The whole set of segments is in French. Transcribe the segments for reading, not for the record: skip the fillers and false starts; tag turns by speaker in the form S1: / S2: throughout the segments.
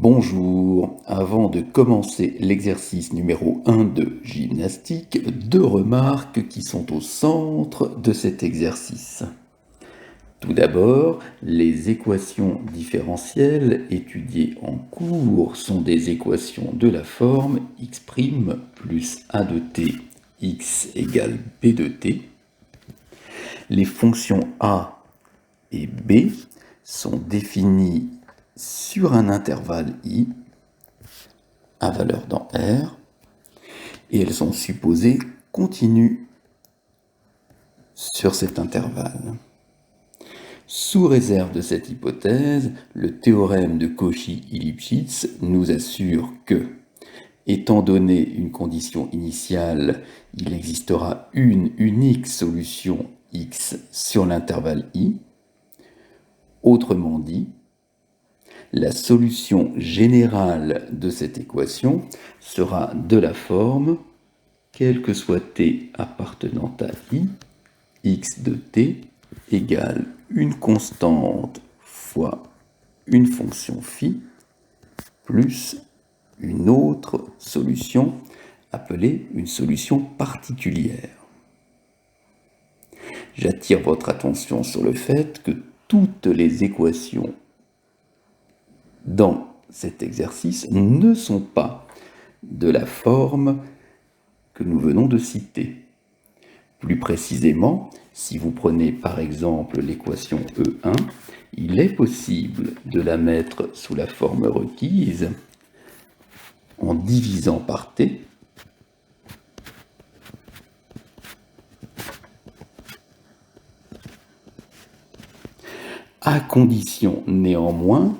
S1: Bonjour, avant de commencer l'exercice numéro 1 de gymnastique, deux remarques qui sont au centre de cet exercice. Tout d'abord, les équations différentielles étudiées en cours sont des équations de la forme x' plus a de t, x égale b de t. Les fonctions a et b sont définies sur un intervalle i à valeur dans R, et elles sont supposées continues sur cet intervalle. Sous réserve de cette hypothèse, le théorème de Cauchy-Lipschitz nous assure que, étant donné une condition initiale, il existera une unique solution x sur l'intervalle i. Autrement dit, la solution générale de cette équation sera de la forme, quel que soit t appartenant à i, x de t égale une constante fois une fonction phi plus une autre solution appelée une solution particulière. J'attire votre attention sur le fait que toutes les équations dans cet exercice ne sont pas de la forme que nous venons de citer. Plus précisément, si vous prenez par exemple l'équation E1, il est possible de la mettre sous la forme requise en divisant par t, à condition néanmoins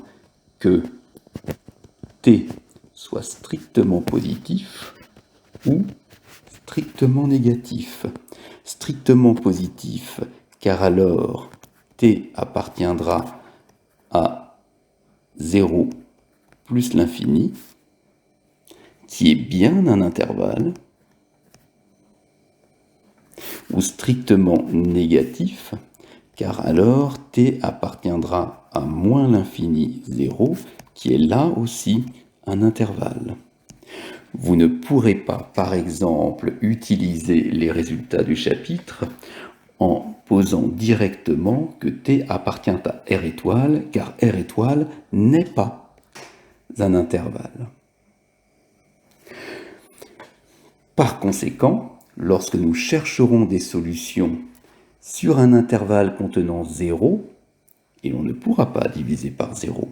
S1: que t soit strictement positif ou strictement négatif. Strictement positif, car alors t appartiendra à 0 plus l'infini, qui est bien un intervalle, ou strictement négatif, car alors t appartiendra à moins l'infini 0, qui est là aussi un intervalle. Vous ne pourrez pas, par exemple, utiliser les résultats du chapitre en posant directement que t appartient à R étoile, car R étoile n'est pas un intervalle. Par conséquent, lorsque nous chercherons des solutions sur un intervalle contenant 0, et on ne pourra pas diviser par 0,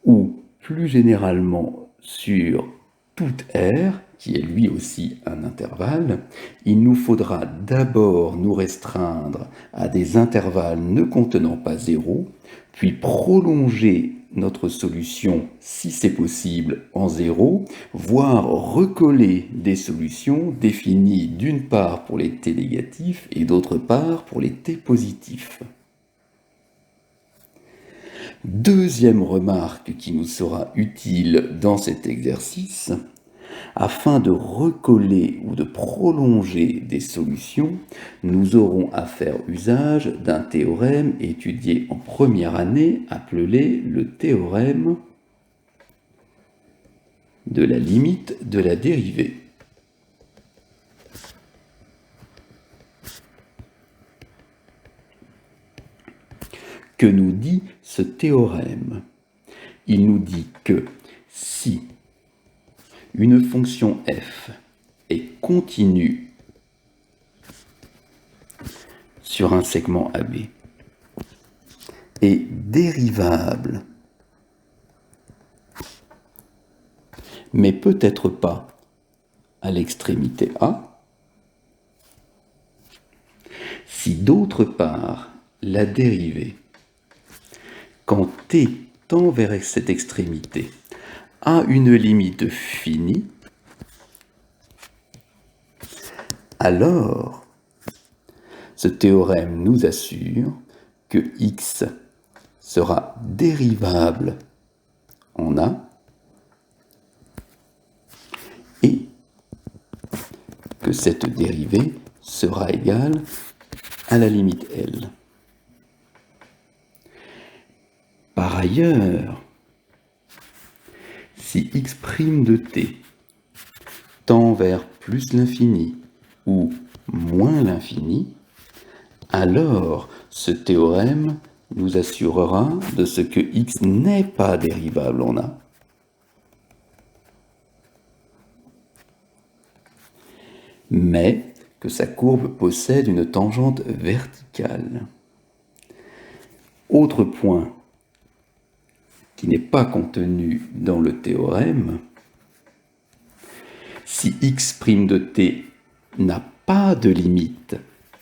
S1: ou plus généralement sur toute R, qui est lui aussi un intervalle, il nous faudra d'abord nous restreindre à des intervalles ne contenant pas 0, puis prolonger notre solution, si c'est possible, en 0, voire recoller des solutions définies d'une part pour les t négatifs et d'autre part pour les t positifs. Deuxième remarque qui nous sera utile dans cet exercice, afin de recoller ou de prolonger des solutions, nous aurons à faire usage d'un théorème étudié en première année, appelé le théorème de la limite de la dérivée. Que nous dit ce théorème? Il nous dit que si une fonction f est continue sur un segment AB et dérivable, mais peut-être pas à l'extrémité A, si d'autre part la dérivée, quand t tend vers cette extrémité, a une limite finie, alors ce théorème nous assure que x sera dérivable en A et que cette dérivée sera égale à la limite L. Par ailleurs, Si x' de t tend vers plus l'infini ou moins l'infini, alors ce théorème nous assurera de ce que x n'est pas dérivable en A, mais que sa courbe possède une tangente verticale. Autre point qui n'est pas contenu dans le théorème, si x' de t n'a pas de limite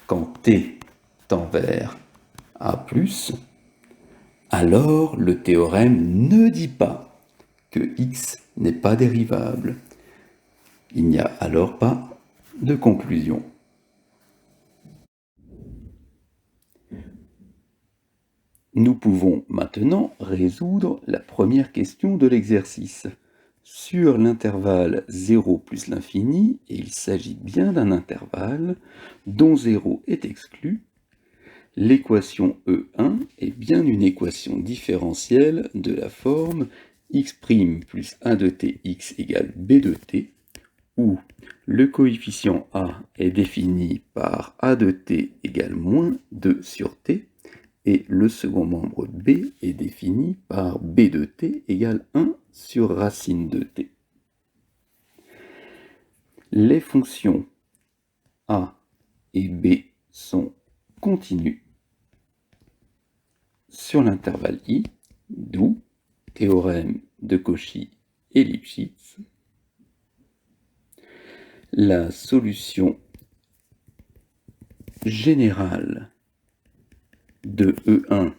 S1: quand t tend vers A+, alors le théorème ne dit pas que x n'est pas dérivable. Il n'y a alors pas de conclusion. Nous pouvons maintenant résoudre la première question de l'exercice. Sur l'intervalle 0 plus l'infini, et il s'agit bien d'un intervalle dont 0 est exclu, l'équation E1 est bien une équation différentielle de la forme x' plus 1 de t x égale b de t, où le coefficient a est défini par a de t égale moins 2 sur t, et le second membre b est défini par b de t égale 1 sur racine de t. Les fonctions a et b sont continues sur l'intervalle i, d'où théorème de Cauchy-Lipschitz. La solution générale de E1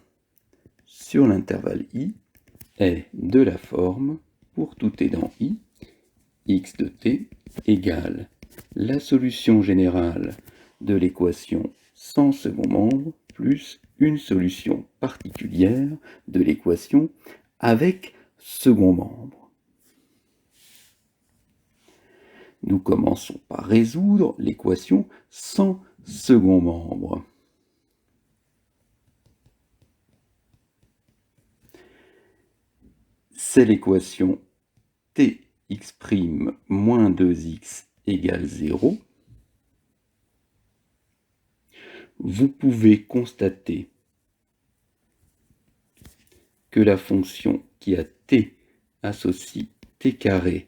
S1: sur l'intervalle i est de la forme, pour tout t dans i, x de t égale la solution générale de l'équation sans second membre plus une solution particulière de l'équation avec second membre. Nous commençons par résoudre l'équation sans second membre. C'est l'équation tx' moins 2x égale 0. Vous pouvez constater que la fonction qui a t associe t carré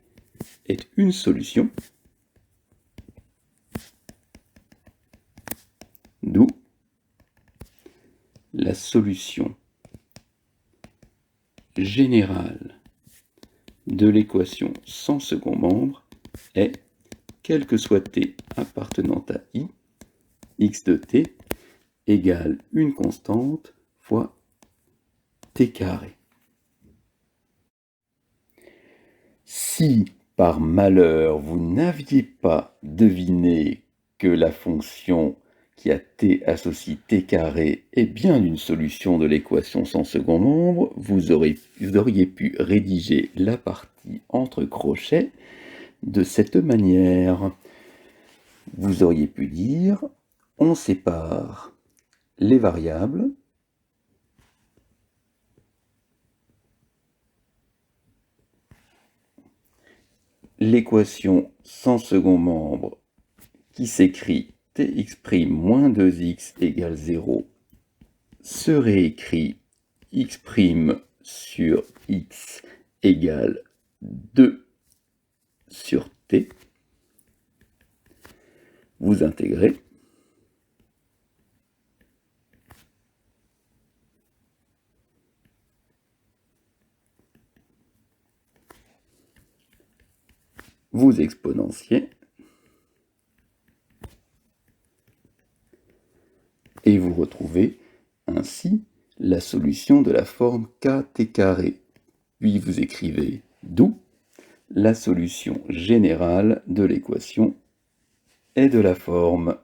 S1: est une solution, d'où la solution générale de l'équation sans second membre est, quel que soit t appartenant à i, x de t égale une constante fois t carré. Si par malheur vous n'aviez pas deviné que la fonction qui a t associe t carré est bien une solution de l'équation sans second membre, vous auriez pu rédiger la partie entre crochets de cette manière. Vous auriez pu dire, on sépare les variables l'équation sans second membre qui s'écrit tx' moins 2x égale 0 se réécrit x' sur x égale 2 sur t. Vous intégrez. Vous exponentiez. Et vous retrouvez ainsi la solution de la forme kt carré. Puis vous écrivez d'où la solution générale de l'équation est de la forme.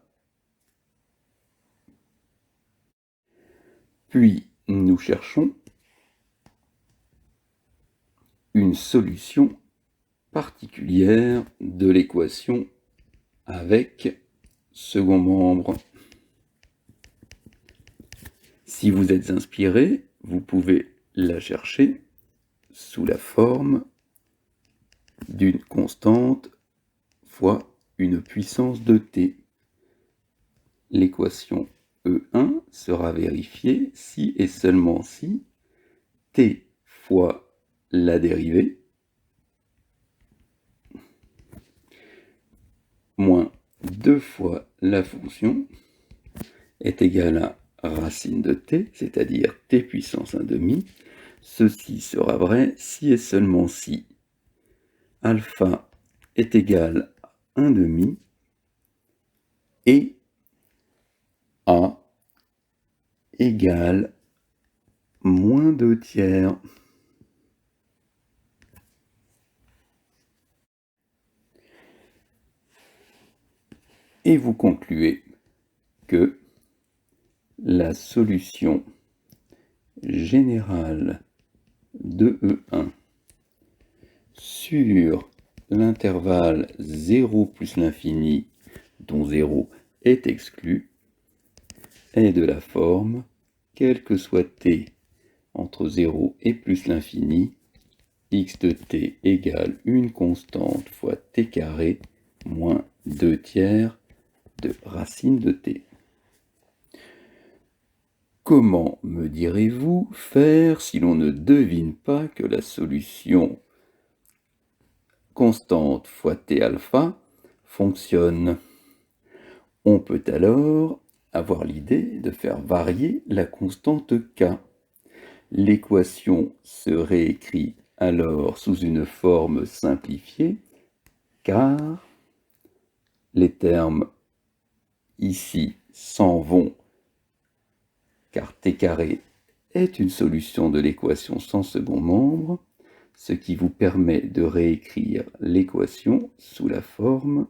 S1: Puis nous cherchons une solution particulière de l'équation avec second membre. Si vous êtes inspiré, vous pouvez la chercher sous la forme d'une constante fois une puissance de t. L'équation E1 sera vérifiée si et seulement si t fois la dérivée moins 2 fois la fonction est égal à racine de t, c'est-à-dire t puissance 1 demi. Ceci sera vrai si et seulement si alpha est égal à 1 demi et a égale moins 2 tiers. Et vous concluez que la solution générale de E1 sur l'intervalle 0 plus l'infini, dont 0 est exclu, est de la forme, quel que soit t entre 0 et plus l'infini, x de t égale une constante fois t carré moins 2 tiers de racine de t. Comment, me direz-vous, faire si l'on ne devine pas que la solution constante fois t alpha fonctionne? On peut alors avoir l'idée de faire varier la constante k. L'équation se réécrit alors sous une forme simplifiée, car les termes ici s'en vont, car t carré est une solution de l'équation sans second membre, ce qui vous permet de réécrire l'équation sous la forme,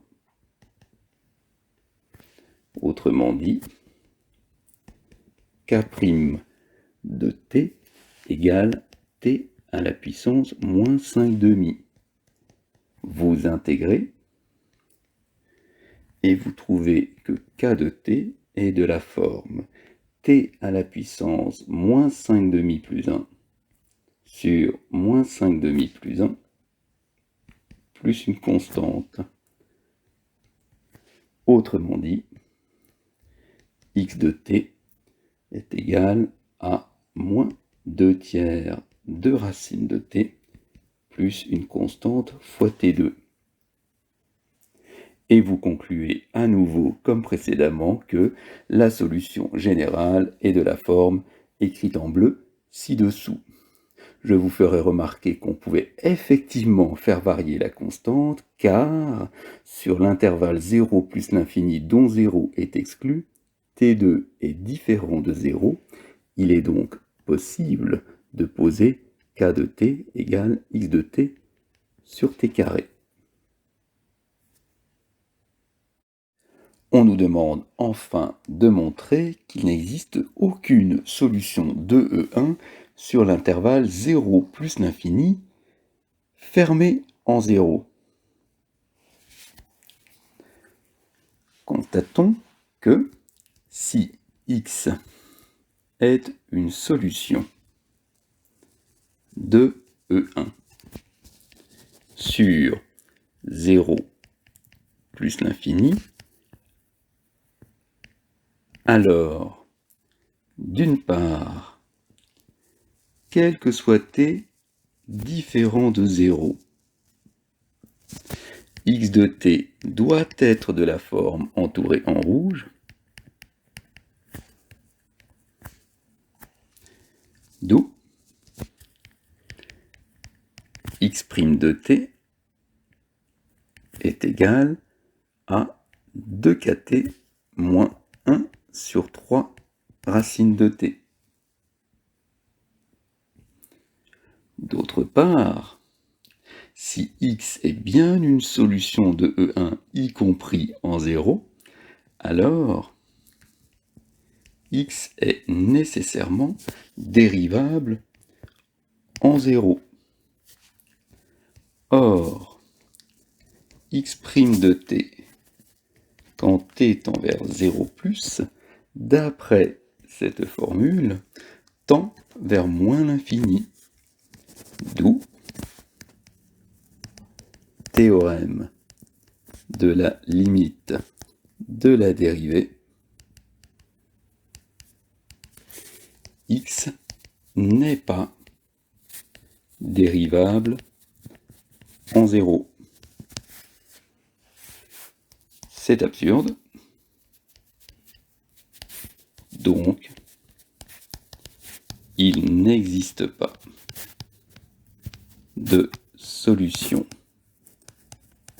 S1: autrement dit, k' de t égale t à la puissance moins 5 demi. Vous intégrez et vous trouvez que k de t est de la forme t à la puissance moins 5 demi plus 1 sur moins 5 demi plus 1 plus une constante. Autrement dit, x de t est égal à moins 2 tiers de racine de t plus une constante fois t2. Et vous concluez à nouveau, comme précédemment, que la solution générale est de la forme écrite en bleu ci-dessous. Je vous ferai remarquer qu'on pouvait effectivement faire varier la constante, car sur l'intervalle 0 plus l'infini dont 0 est exclu, t2 est différent de 0. Il est donc possible de poser k de t égale x de t sur t carré. On nous demande enfin de montrer qu'il n'existe aucune solution de E1 sur l'intervalle 0 plus l'infini fermé en 0. Constatons que si x est une solution de E1 sur 0 plus l'infini, alors, d'une part, quel que soit t différent de 0, x de t doit être de la forme entourée en rouge, d'où x' de t est égal à 2kt moins 1 sur 3 racine de t. D'autre part, si x est bien une solution de E1 y compris en 0, alors x est nécessairement dérivable en 0. Or, x' de t, quand t tend vers 0+, d'après cette formule, tend vers moins l'infini. D'où théorème de la limite de la dérivée, x n'est pas dérivable en 0. C'est absurde. Donc, il n'existe pas de solution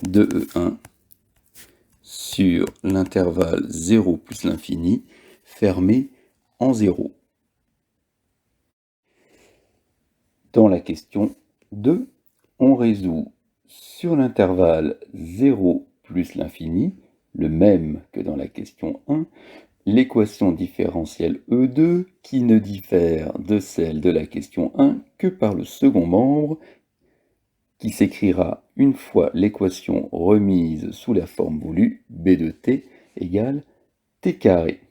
S1: de E1 sur l'intervalle 0 plus l'infini fermé en 0. Dans la question 2, on résout sur l'intervalle 0 plus l'infini, le même que dans la question 1, l'équation différentielle E2 qui ne diffère de celle de la question 1 que par le second membre qui s'écrira une fois l'équation remise sous la forme voulue, b de t égale t carré.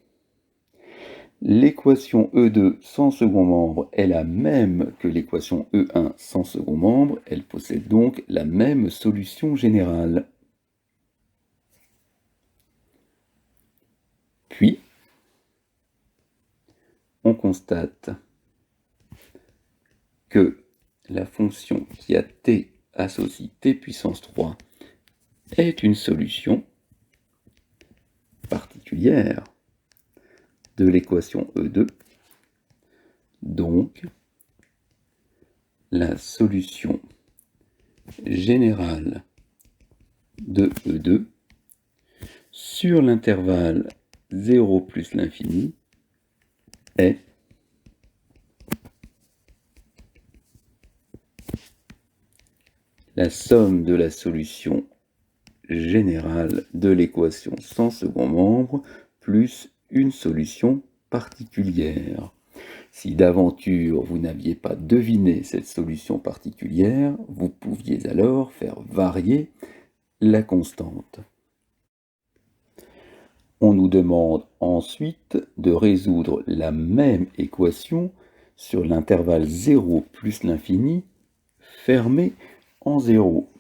S1: L'équation E2 sans second membre est la même que l'équation E1 sans second membre, elle possède donc la même solution générale. Puis, on constate que la fonction qui a t associe t puissance 3 est une solution particulière de l'équation E2. Donc, la solution générale de E2 sur l'intervalle 0 plus l'infini est la somme de la solution générale de l'équation sans second membre plus une solution particulière. Si d'aventure vous n'aviez pas deviné cette solution particulière, vous pouviez alors faire varier la constante. On nous demande ensuite de résoudre la même équation sur l'intervalle 0 plus l'infini fermé en 0.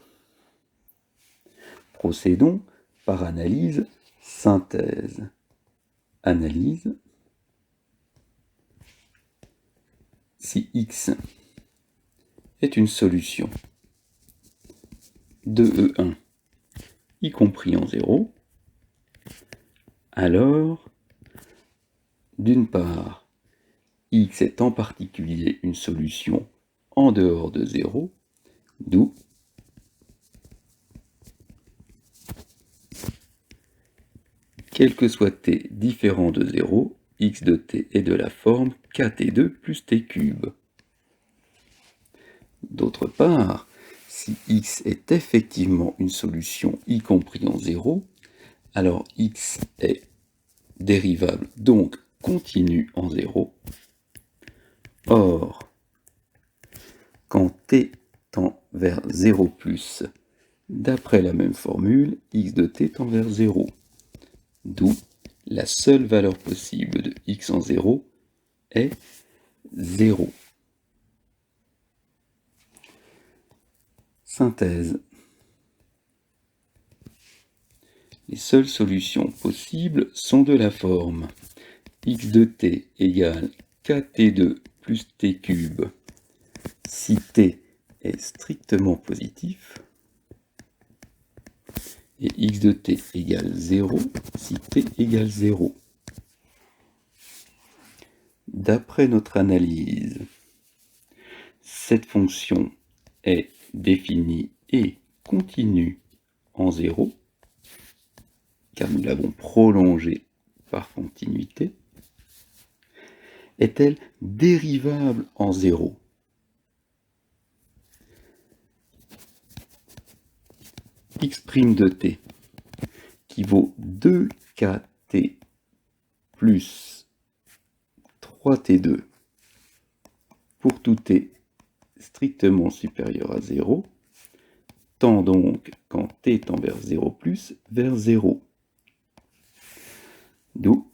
S1: Procédons par analyse synthèse. Analyse. Si x est une solution de E1, y compris en 0, alors, d'une part, x est en particulier une solution en dehors de 0, d'où quel que soit t différent de 0, x de t est de la forme kt2 plus t cube. D'autre part, si x est effectivement une solution y compris en 0, alors x est dérivable, donc continu en 0. Or, quand t tend vers 0 plus, d'après la même formule, x de t tend vers 0. D'où la seule valeur possible de x en 0 est 0. Synthèse. Les seules solutions possibles sont de la forme x de t égale kt2 plus t cube si t est strictement positif, et x de t égale 0 si t égale 0. D'après notre analyse, cette fonction est définie et continue en 0, car nous l'avons prolongée par continuité. Est-elle dérivable en 0? x' de t, qui vaut 2kt plus 3t2 pour tout t strictement supérieur à 0, tend donc, quand t tend vers 0 vers 0. D'où,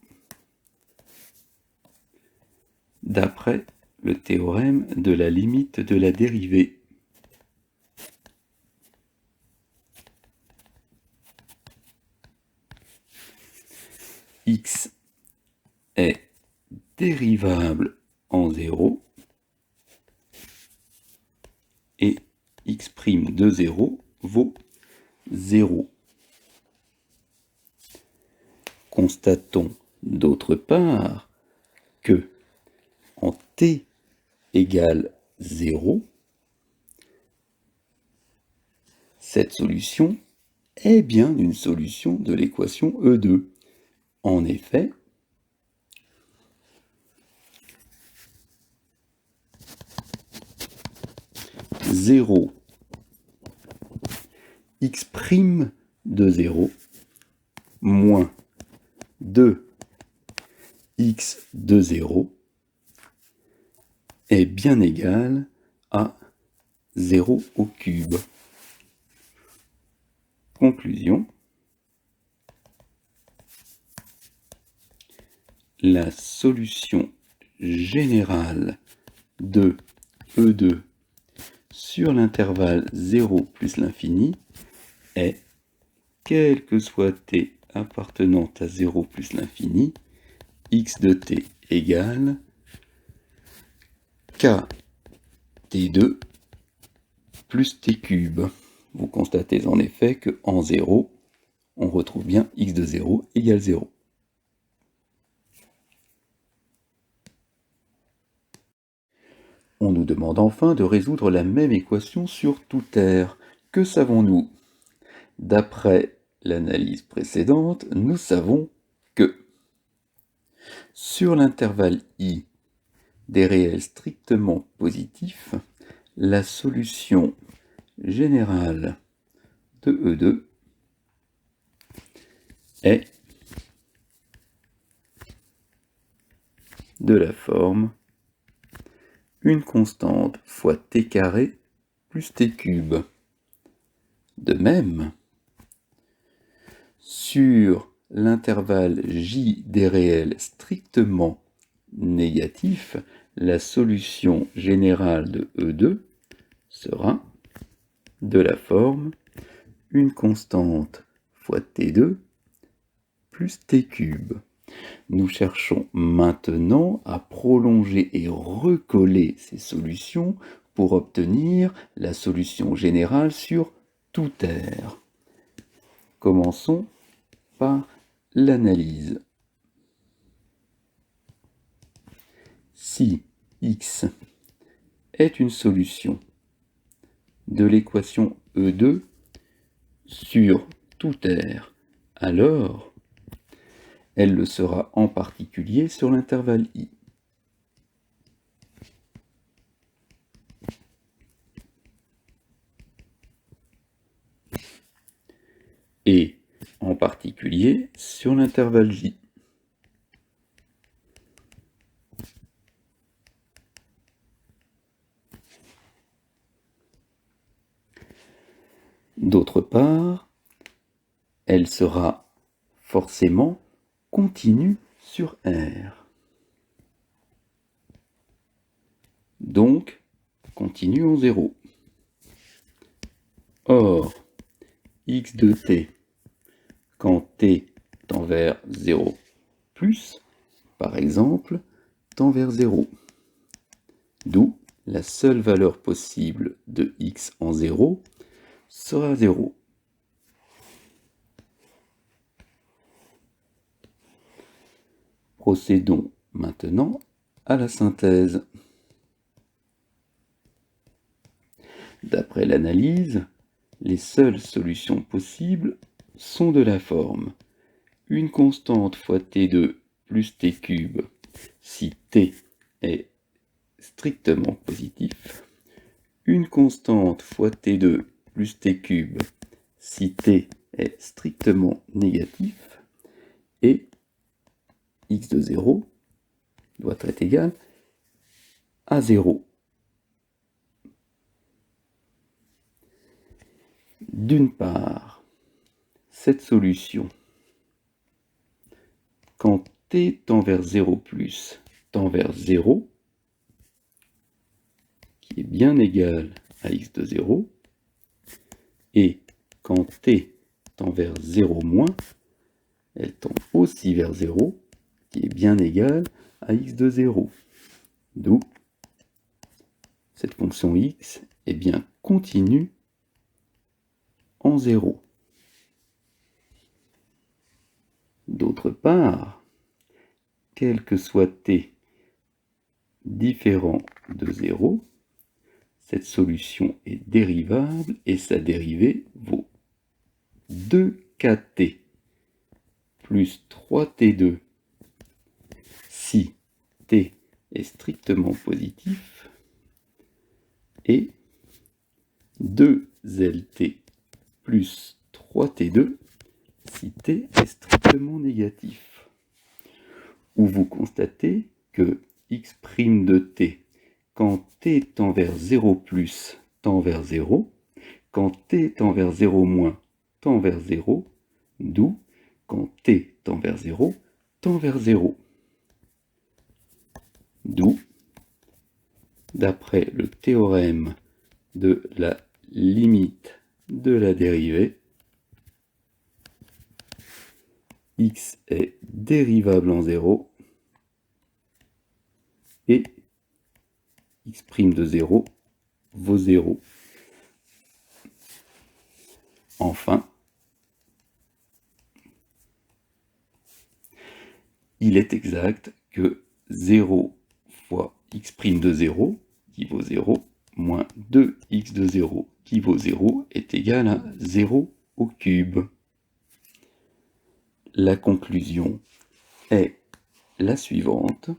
S1: d'après le théorème de la limite de la dérivée, x est dérivable en 0 et x' de 0 vaut 0. Constatons d'autre part que en t égale 0, cette solution est bien une solution de l'équation E2. En effet, zéro x' de 0 moins 2 x de 0 est bien égal à 0 au cube. Conclusion. La solution générale de E2 sur l'intervalle 0 plus l'infini est, quel que soit t appartenant à 0 plus l'infini, x de t égale k t2 plus t cube. Vous constatez en effet que en 0, on retrouve bien x de 0 égale 0. On nous demande enfin de résoudre la même équation sur tout R. Que savons-nous? D'après l'analyse précédente, nous savons que sur l'intervalle I des réels strictement positifs, la solution générale de E2 est de la forme une constante fois t carré plus t cube. De même, sur l'intervalle J des réels strictement négatifs, la solution générale de E2 sera de la forme une constante fois t2 plus t cube. Nous cherchons maintenant à prolonger et recoller ces solutions pour obtenir la solution générale sur tout R. Commençons par l'analyse. Si x est une solution de l'équation E2 sur tout R, alors elle le sera en particulier sur l'intervalle I. Et en particulier sur l'intervalle J. D'autre part, elle sera forcément continue sur R. Donc, continue en 0. Or, x de t, quand t tend vers 0 plus, par exemple, tend vers 0. D'où la seule valeur possible de x en 0 sera 0. Procédons maintenant à la synthèse. D'après l'analyse, les seules solutions possibles sont de la forme une constante fois t2 plus t cube si t est strictement positif, une constante fois t2 plus t cube si t est strictement négatif, et x de 0 doit être égal à 0. D'une part, cette solution, quand t tend vers 0 plus, tend vers 0, qui est bien égal à x de 0, et quand t tend vers 0 moins, elle tend aussi vers 0, qui est bien égal à x de 0. D'où cette fonction x est bien continue en 0. D'autre part, quel que soit t différent de 0, cette solution est dérivable et sa dérivée vaut 2kt plus 3t2 si t est strictement positif et 2lt plus 3t2 si t est strictement négatif. Où vous constatez que x' de t, quand t tend vers 0 plus, tend vers 0, quand t tend vers 0 moins, tend vers 0, d'où quand t tend vers 0, tend vers 0. D'où, d'après le théorème de la limite de la dérivée, x est dérivable en 0 et x' de 0 vaut 0. Enfin, il est exact que 0 fois x' de 0, qui vaut 0, moins 2x de 0, qui vaut 0, est égal à 0 au cube. La conclusion est la suivante.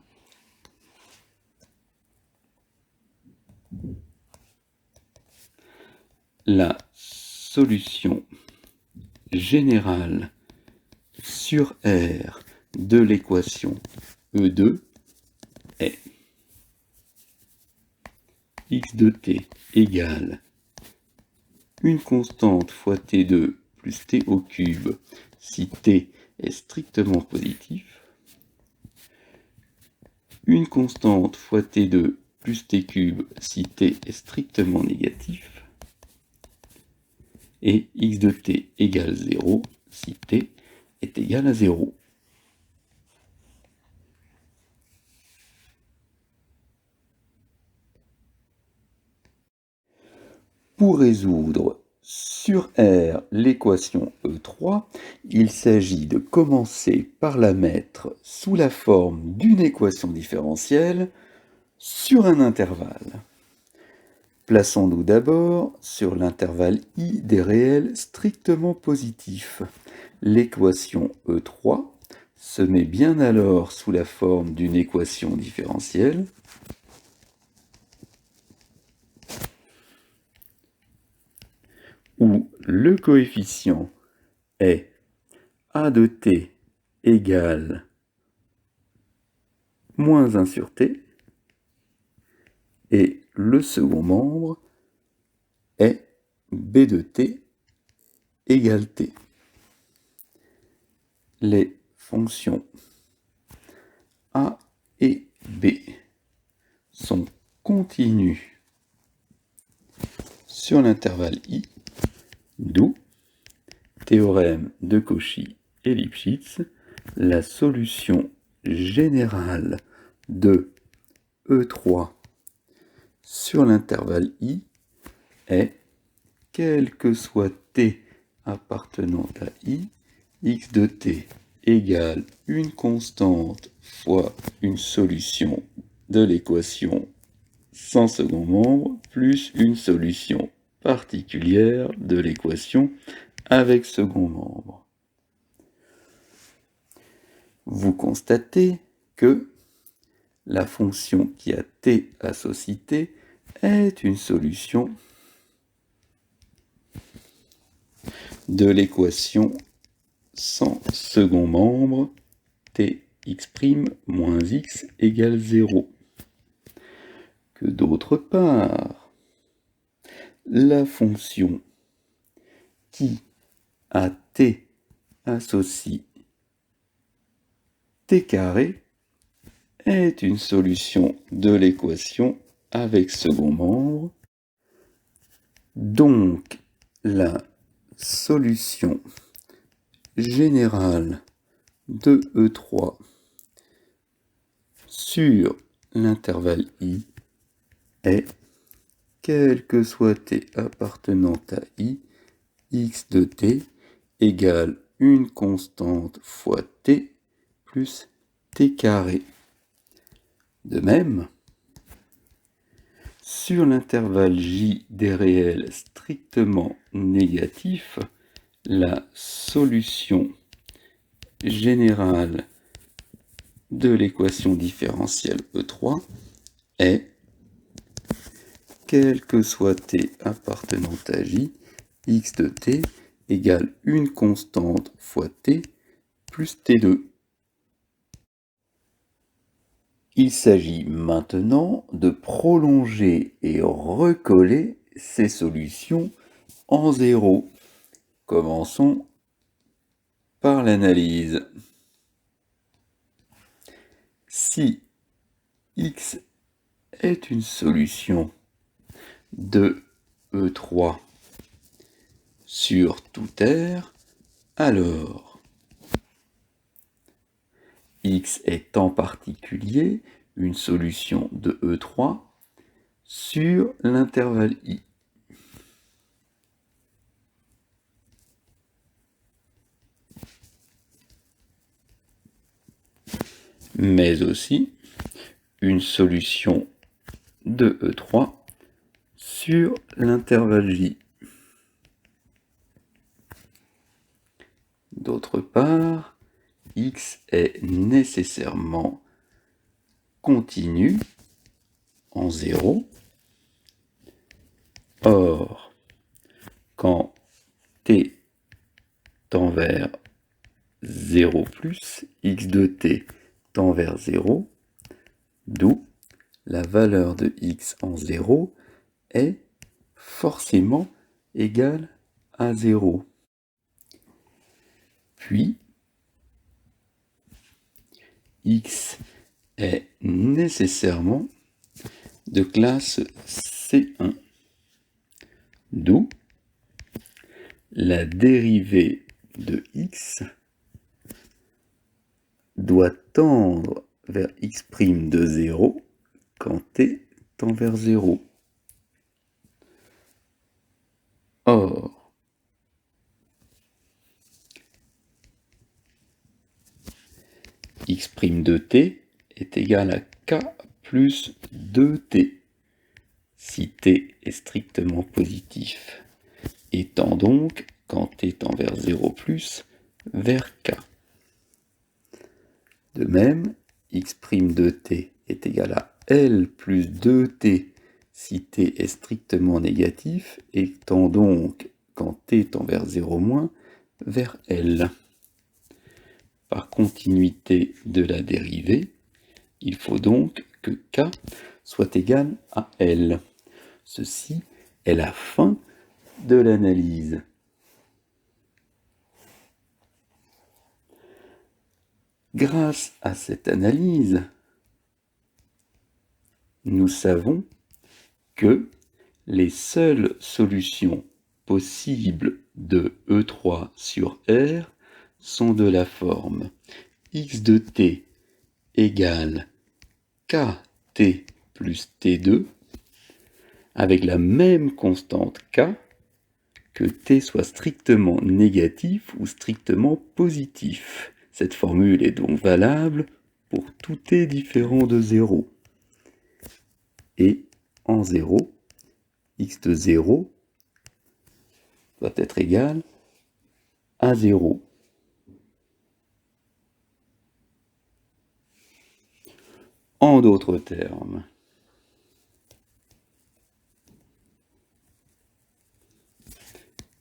S1: La solution générale sur R de l'équation E2 est x de t égale une constante fois t2 plus t au cube si t est strictement positif, une constante fois t2 plus t cube si t est strictement négatif, et x de t égale 0 si t est égal à 0. Pour résoudre sur R l'équation E3, il s'agit de commencer par la mettre sous la forme d'une équation différentielle sur un intervalle. Plaçons-nous d'abord sur l'intervalle I des réels strictement positifs. L'équation E3 se met bien alors sous la forme d'une équation différentielle où le coefficient est a de t égale moins 1 sur t, et le second membre est b de t égale t. Les fonctions a et b sont continues sur l'intervalle I, d'où théorème de Cauchy et Lipschitz, la solution générale de E3 sur l'intervalle I est, quel que soit t appartenant à I, x de t égale une constante fois une solution de l'équation sans second membre plus une solution particulière de l'équation avec second membre. Vous constatez que la fonction qui a t associe t est une solution de l'équation sans second membre tx' moins x égale 0. Que d'autre part, la fonction qui à t associe t carré est une solution de l'équation avec second membre. Donc, la solution générale de E3 sur l'intervalle I est, quel que soit t appartenant à I, x de t égale une constante fois t plus t carré. De même, sur l'intervalle J des réels strictement négatifs, la solution générale de l'équation différentielle E3 est, quel que soit t appartenant à J, x de t égale une constante fois t plus t2. Il s'agit maintenant de prolonger et recoller ces solutions en zéro. Commençons par l'analyse. Si x est une solution de E3 sur tout R, alors x est en particulier une solution de E3 sur l'intervalle I. Mais aussi une solution de E3 sur l'intervalle J. D'autre part, x est nécessairement continu en 0. Or, quand t tend vers 0 plus, x de t tend vers 0, d'où la valeur de x en 0 est forcément égale à 0. Puis, x est nécessairement de classe C1, d'où la dérivée de x doit tendre vers x' de 0 quand t tend vers 0. Or, x' de t est égal à k plus 2t si t est strictement positif, et tend donc, quand t tend vers 0 plus, vers k. De même, x' de t est égal à L plus 2t si t est strictement négatif et tend donc, quand t tend vers 0 moins, vers L. Par continuité de la dérivée, il faut donc que k soit égal à L. Ceci est la fin de l'analyse. Grâce à cette analyse, nous savons que les seules solutions possibles de E3 sur R sont de la forme x de t égale kt plus t2 avec la même constante k, que t soit strictement négatif ou strictement positif. Cette formule est donc valable pour tout t différent de 0. Et en 0, x de 0 doit être égal à 0. En d'autres termes,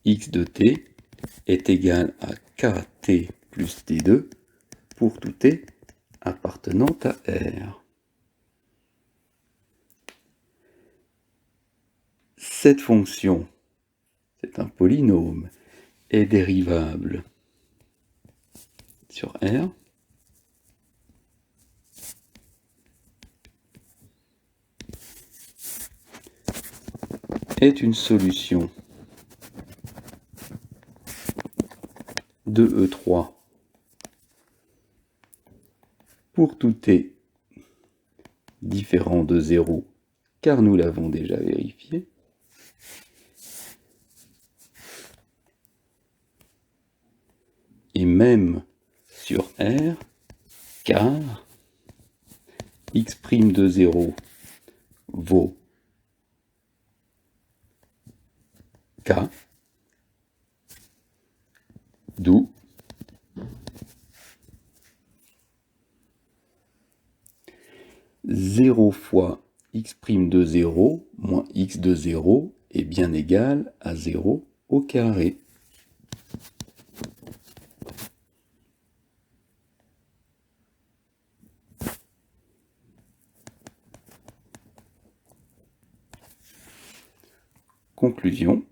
S1: x de t est égal à kt plus t2 pour tout t appartenant à R. Cette fonction, c'est un polynôme, est dérivable sur R est une solution de E3 pour tout t différent de 0, car nous l'avons déjà vérifié, et même sur R, car x' de 0 vaut k, d'où zéro fois x' de 0 moins x de 0 est bien égal à 0 au carré. Conclusion.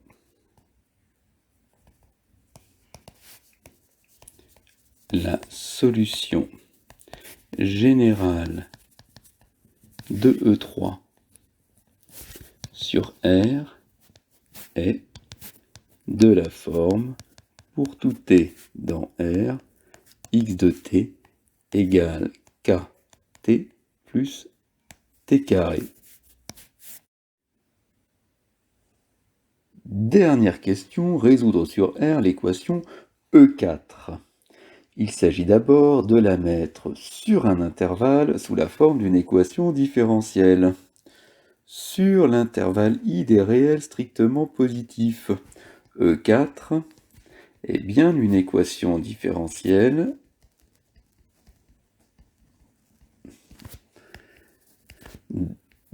S1: La solution générale de E3 sur R est de la forme pour tout t dans R, x de t égale kt plus t carré. Dernière question, résoudre sur R l'équation E4. Il s'agit d'abord de la mettre sur un intervalle sous la forme d'une équation différentielle. Sur l'intervalle I des réels strictement positifs, E4 est bien une équation différentielle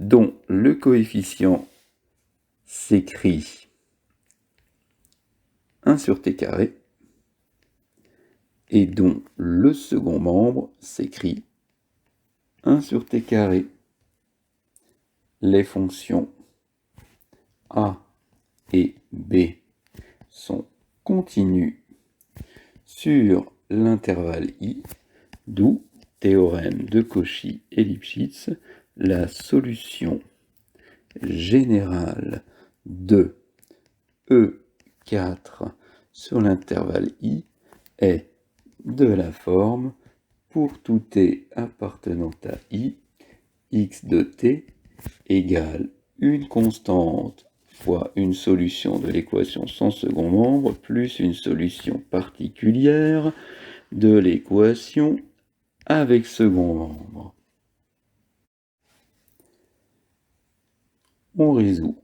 S1: dont le coefficient s'écrit 1 sur t carré et dont le second membre s'écrit 1 sur t carré. Les fonctions a et b sont continues sur l'intervalle I, d'où théorème de Cauchy et Lipschitz, la solution générale de E4 sur l'intervalle I est de la forme pour tout t appartenant à I, x de t égale une constante fois une solution de l'équation sans second membre plus une solution particulière de l'équation avec second membre. On résout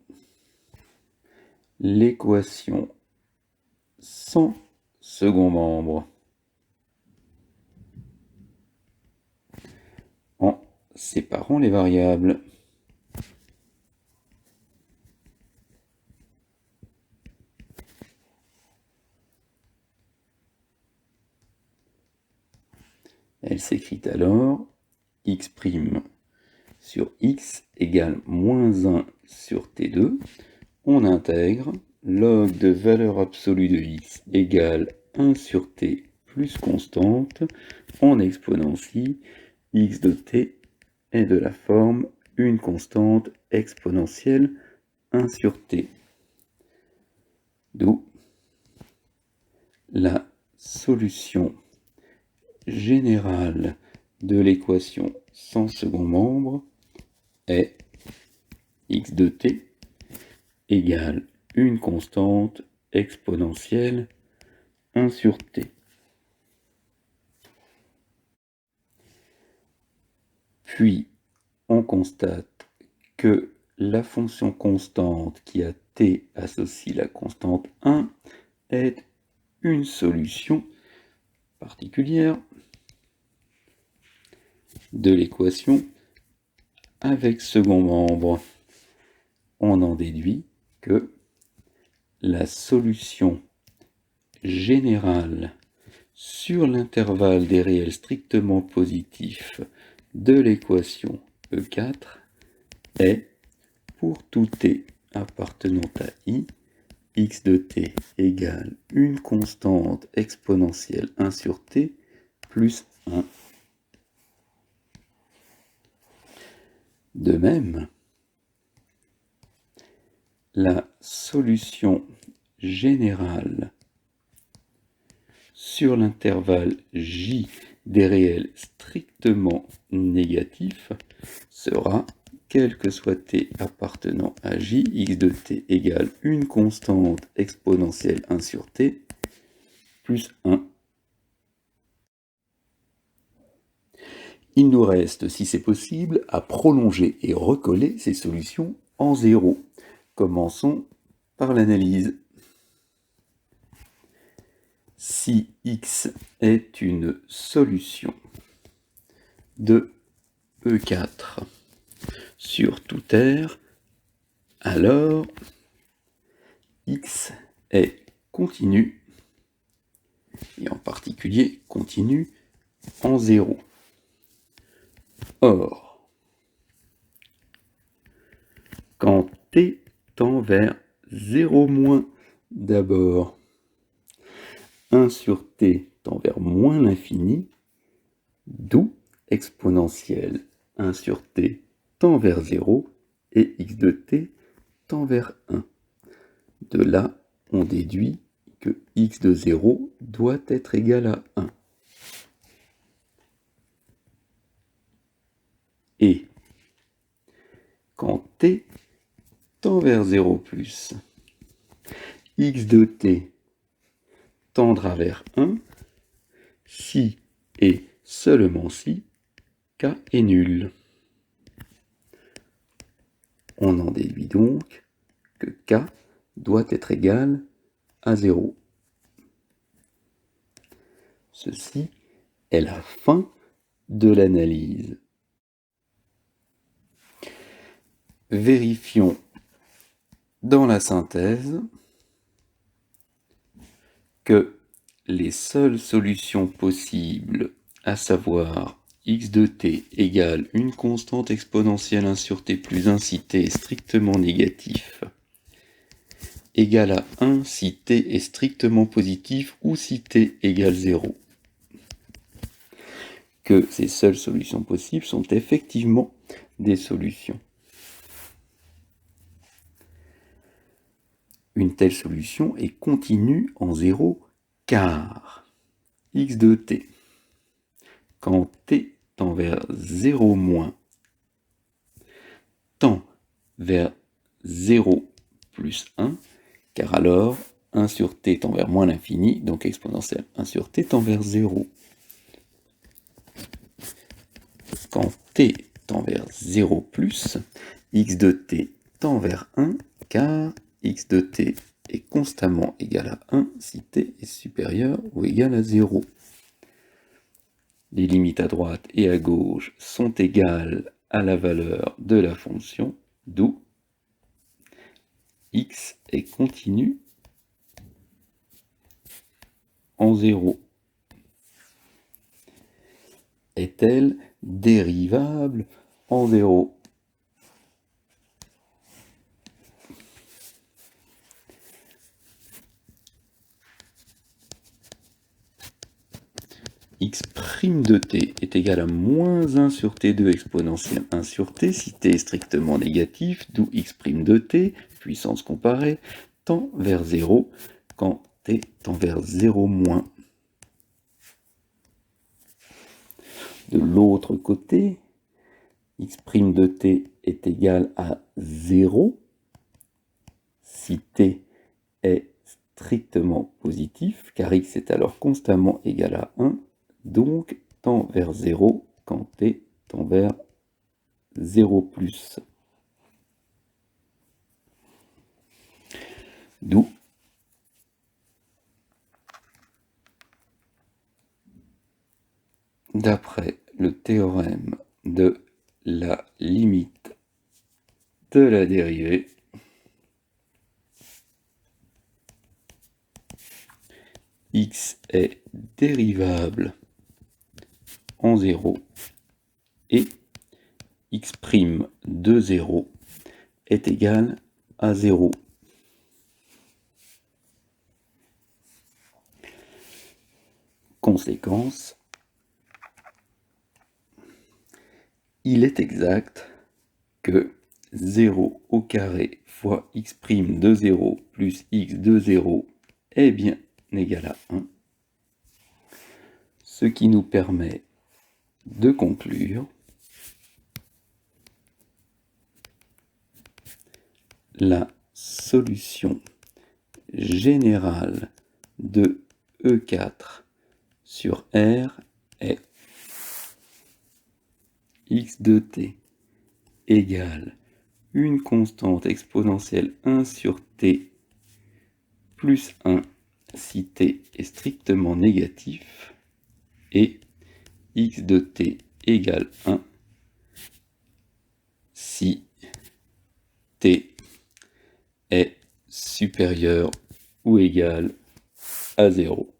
S1: l'équation sans second membre en séparant les variables. Elle s'écrit alors x' sur x égale moins 1 sur t2. On intègre log de valeur absolue de x égale 1 sur t plus constante. On exponentie x de t est de la forme une constante exponentielle 1 sur t. D'où la solution générale de l'équation sans second membre est x de t égale une constante exponentielle 1 sur t. Puis, on constate que la fonction constante qui a t associe la constante 1 est une solution particulière de l'équation avec second membre. On en déduit que la solution générale sur l'intervalle des réels strictement positifs de l'équation E4 est, pour tout t appartenant à I, x de t égale une constante exponentielle 1 sur t plus 1. De même, la solution générale sur l'intervalle J des réels strictement négatifs sera, quel que soit t appartenant à j, x de t égale une constante exponentielle 1 sur t plus 1. Il nous reste, si c'est possible, à prolonger et recoller ces solutions en zéro. Commençons par l'analyse. Si x est une solution de E4 sur tout R, alors x est continu, et en particulier continu en zéro. Or, quand t tend vers 0 d'abord, 1 sur t tend vers moins l'infini, d'où exponentielle 1 sur t tend vers 0 et x de t tend vers 1. De là, on déduit que x de 0 doit être égal à 1. Et quand t tend vers 0 plus, x de t tendra vers 1 si et seulement si k est nul. On en déduit donc que k doit être égal à 0. Ceci est la fin de l'analyse. Vérifions dans la synthèse que les seules solutions possibles, à savoir x de t égale une constante exponentielle 1 sur t plus 1 si t est strictement négatif, égale à 1 si t est strictement positif ou si t égale 0, que ces seules solutions possibles sont effectivement des solutions. Une telle solution est continue en 0 car x de t, quand t tend vers 0 moins, tend vers 0 plus 1, car alors 1 sur t tend vers moins l'infini, donc exponentielle 1 sur t tend vers 0. Quand t tend vers 0 plus, x de t tend vers 1, car x de t est constamment égal à 1 si t est supérieur ou égal à 0. Les limites à droite et à gauche sont égales à la valeur de la fonction, d'où x est continu en 0. Est-elle dérivable en 0? x' de t est égal à moins 1 sur t2 exponentielle 1 sur t si t est strictement négatif, d'où x' de t, puissance comparée, tend vers 0 quand t tend vers 0 moins. De l'autre côté, x' de t est égal à 0 si t est strictement positif, car x est alors constamment égal à 1, donc tend vers 0 quand t tend vers 0 plus. D'où d'après le théorème de la limite de la dérivée, x est dérivable en 0 et x' de 0 est égal à 0. Conséquence, il est exact que 0 au carré fois x' de 0 plus x de 0 est bien égal à 1, ce ce qui nous permet de conclure la solution générale de E4 sur R est x de t égale une constante exponentielle 1 sur t plus 1 si t est strictement négatif et x de t égale 1 si t est supérieur ou égal à 0.